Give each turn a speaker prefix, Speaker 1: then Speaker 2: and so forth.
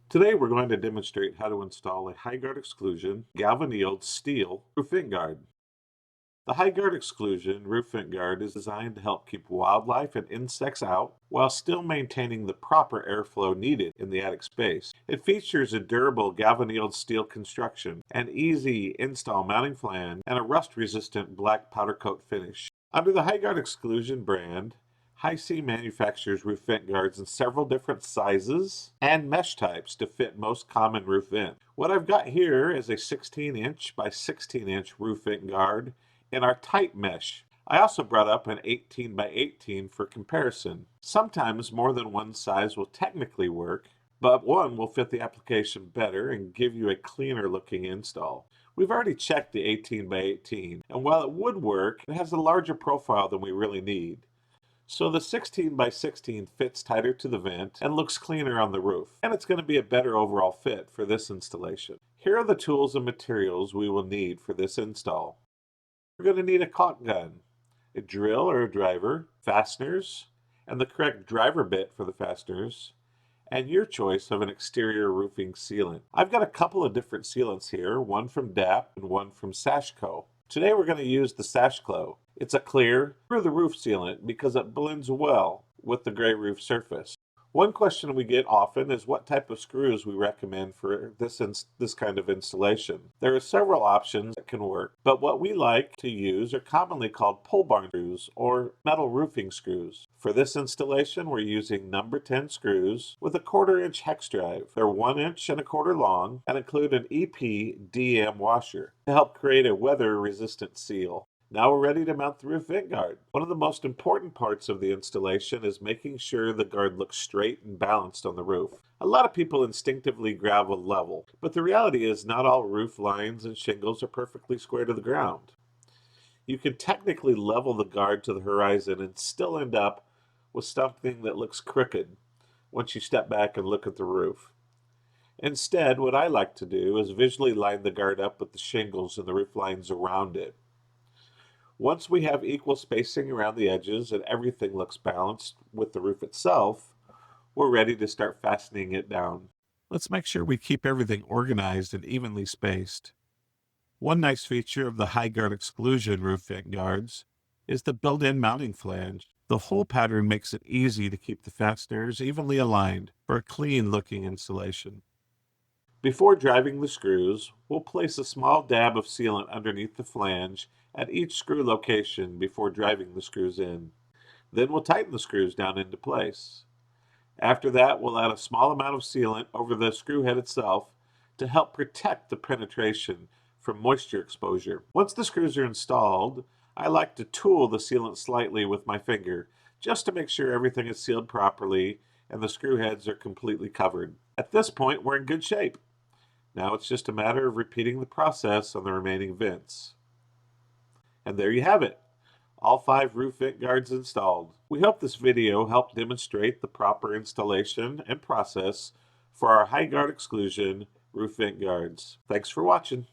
Speaker 1: Today we're going to demonstrate how to install a high guard exclusion Galvannealed steel roof vent guard. The high guard exclusion roof vent guard is designed to help keep wildlife and insects out while still maintaining the proper airflow needed in the attic space. It features a durable galvannealed steel construction, an easy install mounting flange, and a rust-resistant black powder coat finish. Under the high guard exclusion brand, High C manufactures roof vent guards in several different sizes and mesh types to fit most common roof vent. What I've got here is a 16-inch by 16-inch roof vent guard in our tight mesh. I also brought up an 18 by 18 for comparison. Sometimes more than one size will technically work, but one will fit the application better and give you a cleaner looking install. We've already checked the 18 by 18, and while it would work, it has a larger profile than we really need. So the 16 by 16 fits tighter to the vent and looks cleaner on the roof, and it's going to be a better overall fit for this installation. Here are the tools and materials we will need for this install. We're going to need a caulk gun, a drill or a driver, fasteners, and the correct driver bit for the fasteners, and your choice of an exterior roofing sealant. I've got a couple of different sealants here, one from DAP and one from Sashco. Today we're going to use the Sashco. It's a clear, through-the-roof sealant because it blends well with the gray roof surface. One question we get often is what type of screws we recommend for this kind of installation. There are several options that can work, but what we like to use are commonly called Polebarn screws or metal roofing screws. For this installation, we're using number 10 screws with a 1/4-inch hex drive. They're 1 inch and a quarter long and include an EP-DM washer to help create a weather-resistant seal. Now we're ready to mount the roof vent guard. One of the most important parts of the installation is making sure the guard looks straight and balanced on the roof. A lot of people instinctively grab a level, but the reality is not all roof lines and shingles are perfectly square to the ground. You can technically level the guard to the horizon and still end up with something that looks crooked once you step back and look at the roof. Instead, what I like to do is visually line the guard up with the shingles and the roof lines around it. Once we have equal spacing around the edges and everything looks balanced with the roof itself, we're ready to start fastening it down. Let's make sure we keep everything organized and evenly spaced. One nice feature of the high guard exclusion roof vent guards is the built-in mounting flange. The hole pattern makes it easy to keep the fasteners evenly aligned for a clean-looking installation. Before driving the screws, we'll place a small dab of sealant underneath the flange at each screw location before driving the screws in. Then we'll tighten the screws down into place. After that, we'll add a small amount of sealant over the screw head itself to help protect the penetration from moisture exposure. Once the screws are installed, I like to tool the sealant slightly with my finger just to make sure everything is sealed properly and the screw heads are completely covered. At this point, we're in good shape. Now it's just a matter of repeating the process on the remaining vents. And there you have it, all 5 roof vent guards installed. We hope this video helped demonstrate the proper installation and process for our high guard exclusion roof vent guards. Thanks for watching.